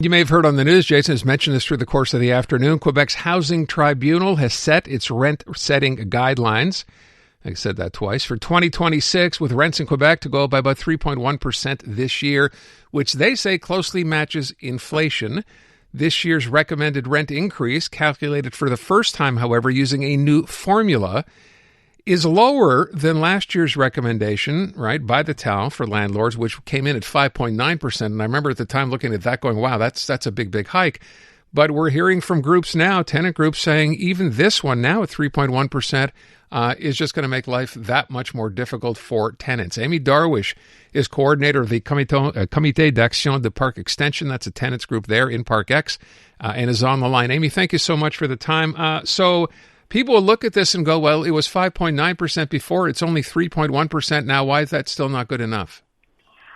You may have heard on the news, Jason has mentioned this through the course of the afternoon. Quebec's Housing Tribunal has set its rent-setting guidelines. I said that twice. For 2026, with rents in Quebec to go up by about 3.1% this year, which they say closely matches inflation. This year's recommended rent increase, calculated for the first time, however, using a new formula, is lower than last year's recommendation, right, by the town for landlords, which came in at 5.9%. And I remember at the time looking at that going, wow, that's a big, big hike. But we're hearing from groups now, tenant groups, saying even this one now at 3.1% is just going to make life that much more difficult for tenants. Amy Darwish is coordinator of the Comité d'Action de Parc-Extension. That's a tenants group there in Parc-Ex, and is on the line. Amy, thank you so much for the time. So people will look at this and go, well, it was 5.9% before. It's only 3.1% now. Why is that still not good enough?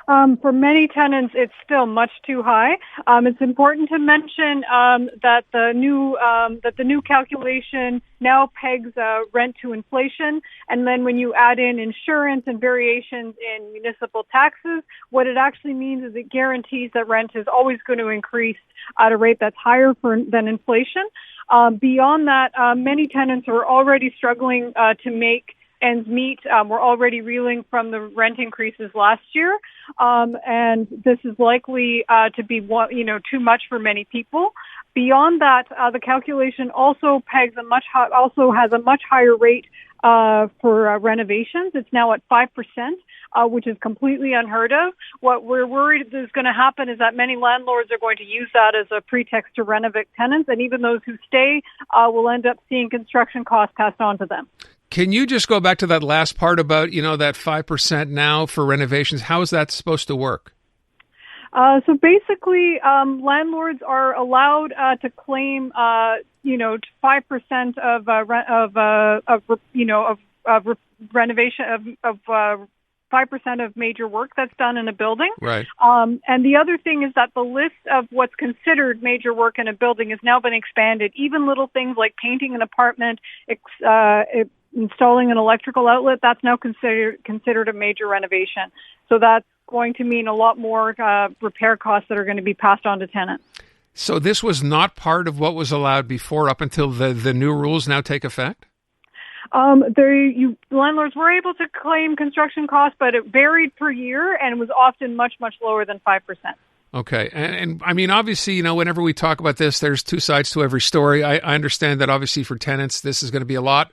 For many tenants, it's still much too high. It's important to mention that the new calculation now pegs rent to inflation, and then when you add in insurance and variations in municipal taxes, what it actually means is it guarantees that rent is always going to increase at a rate that's higher than inflation. Beyond that, many tenants are already struggling to make ends meet. We're already reeling from the rent increases last year, and this is likely to be too much for many people. Beyond that, the calculation also has a much higher rate for renovations. It's now at 5%, which is completely unheard of. What we're worried is going to happen is that many landlords are going to use that as a pretext to renovate tenants, and even those who stay will end up seeing construction costs passed on to them. Can you just go back to that last part about, that 5% now for renovations? How is that supposed to work? So basically, landlords are allowed to claim, 5% of renovation of 5% of major work that's done in a building. Right. And the other thing is that the list of what's considered major work in a building has now been expanded. Even little things like painting an apartment, installing an electrical outlet, that's now considered a major renovation. So that's going to mean a lot more repair costs that are going to be passed on to tenants. So this was not part of what was allowed before up until the new rules now take effect? Landlords were able to claim construction costs, but it varied per year and was often much, much lower than 5%. Okay. And I mean, obviously, whenever we talk about this, there's two sides to every story. I understand that obviously for tenants, this is going to be a lot.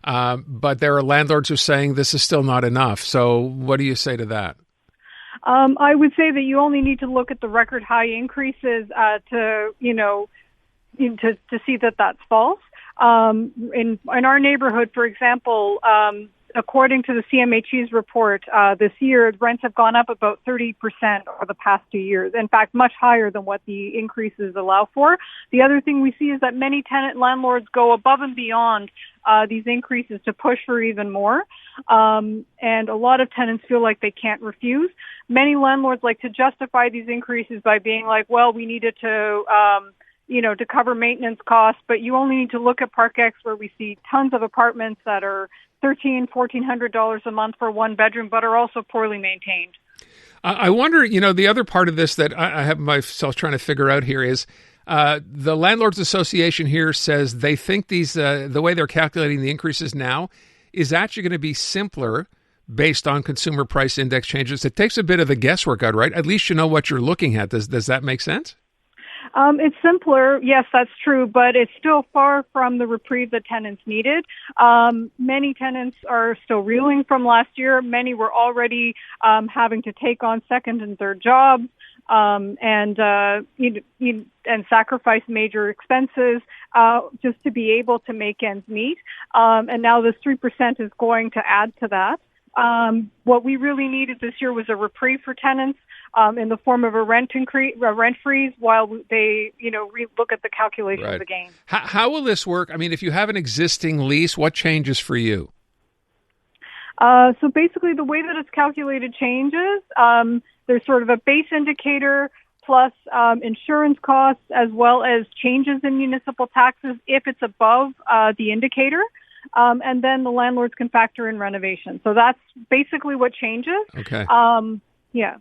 But there are landlords who are saying this is still not enough. So what do you say to that? I would say that you only need to look at the record high increases to see that that's false. In our neighborhood, for example, according to the CMHC's report, this year rents have gone up about 30% over the past 2 years. In fact, much higher than what the increases allow for. The other thing we see is that many tenant landlords go above and beyond these increases to push for even more. And a lot of tenants feel like they can't refuse. Many landlords like to justify these increases by being like, well, we needed to cover maintenance costs, but you only need to look at Parc-Ex where we see tons of apartments that are $1,400 a month for one bedroom, but are also poorly maintained. I wonder, the other part of this that I have myself trying to figure out here is the Landlords Association here says they think the way they're calculating the increases now is actually going to be simpler based on consumer price index changes. It takes a bit of the guesswork out, right? At least you know what you're looking at. Does that make sense? It's simpler. Yes, that's true, but it's still far from the reprieve that tenants needed. Many tenants are still reeling from last year. Many were already having to take on second and third jobs and sacrifice major expenses just to be able to make ends meet. And now this 3% is going to add to that. What we really needed this year was a reprieve for tenants in the form of a rent freeze while they, look at the calculations right. again. How will this work? I mean, if you have an existing lease, what changes for you? So basically the way that it's calculated changes. There's sort of a base indicator plus insurance costs as well as changes in municipal taxes if it's above the indicator. And then the landlords can factor in renovation. So that's basically what changes. Okay. Yeah.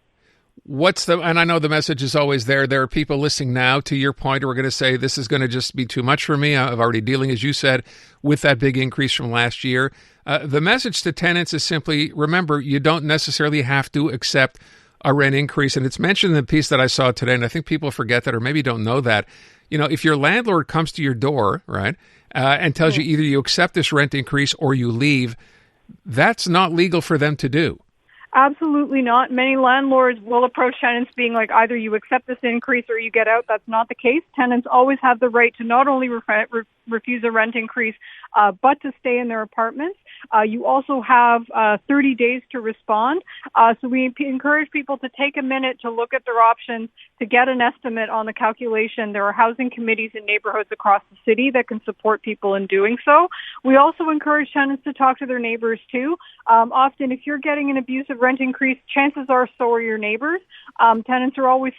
and I know the message is always there. There are people listening now, to your point, who are going to say, this is going to just be too much for me. I'm already dealing, as you said, with that big increase from last year. The message to tenants is simply, remember, you don't necessarily have to accept a rent increase. And it's mentioned in the piece that I saw today, and I think people forget that or maybe don't know that. If your landlord comes to your door, right, and tells you either you accept this rent increase or you leave, that's not legal for them to do. Absolutely not. Many landlords will approach tenants being like, either you accept this increase or you get out. That's not the case. Tenants always have the right to not only refuse a rent increase, but to stay in their apartments. You also have 30 days to respond. So we encourage people to take a minute to look at their options, to get an estimate on the calculation. There are housing committees in neighborhoods across the city that can support people in doing so. We also encourage tenants to talk to their neighbors too. Often if you're getting an abusive rent increase, chances are so are your neighbors. Tenants are always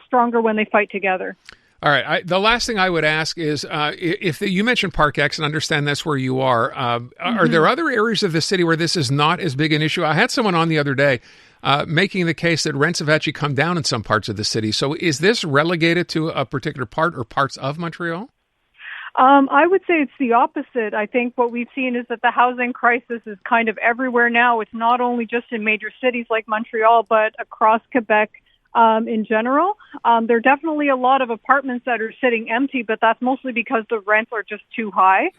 stronger when they fight together. All right. The last thing I would ask is, if you mentioned Parc-Ex, and understand that's where you are, are there other areas of the city where this is not as big an issue? I had someone on the other day making the case that rents have actually come down in some parts of the city. So is this relegated to a particular part or parts of Montreal? I would say it's the opposite. I think what we've seen is that the housing crisis is kind of everywhere now. It's not only just in major cities like Montreal, but across Quebec in general. There are definitely a lot of apartments that are sitting empty, but that's mostly because the rents are just too high.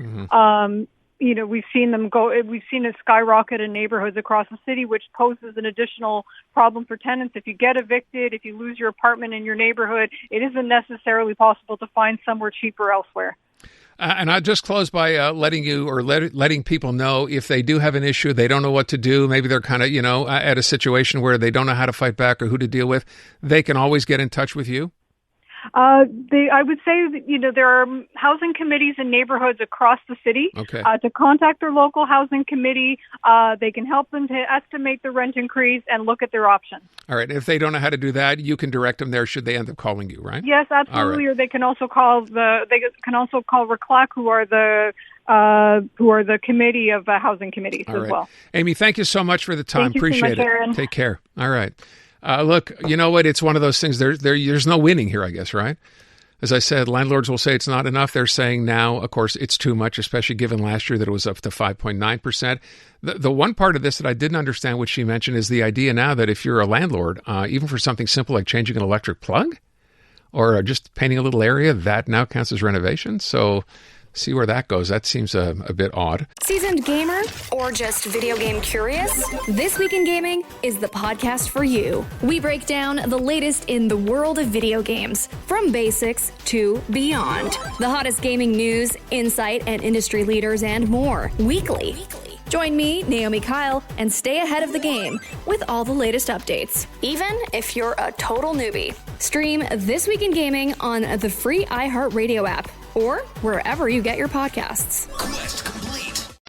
We've seen it skyrocket in neighborhoods across the city, which poses an additional problem for tenants. If you get evicted, if you lose your apartment in your neighborhood, it isn't necessarily possible to find somewhere cheaper elsewhere. And I'll just close by letting people know if they do have an issue, they don't know what to do, maybe they're kind of, at a situation where they don't know how to fight back or who to deal with, they can always get in touch with you? I would say that, there are housing committees in neighborhoods across the city. Okay. To contact their local housing committee. They can help them to estimate the rent increase and look at their options. All right. If they don't know how to do that, you can direct them there should they end up calling you, right? Yes, absolutely. Right. Or they can also call RECLAC, who are the committee of housing committees as well. Amy, thank you so much for the time. Appreciate it. Aaron. Take care. All right. Look, you know what? It's one of those things. There's no winning here, I guess, right? As I said, landlords will say it's not enough. They're saying now, of course, it's too much, especially given last year that it was up to 5.9%. The one part of this that I didn't understand, which she mentioned, is the idea now that if you're a landlord, even for something simple like changing an electric plug or just painting a little area, that now counts as renovation. So see where that goes. That seems a bit odd. Seasoned gamer or just video game curious? This Week in Gaming is the podcast for you. We break down the latest in the world of video games, from basics to beyond. The hottest gaming news, insight, and industry leaders and more, weekly. Join me, Naomi Kyle, and stay ahead of the game with all the latest updates, even if you're a total newbie. Stream This Week in Gaming on the free iHeartRadio app or wherever you get your podcasts.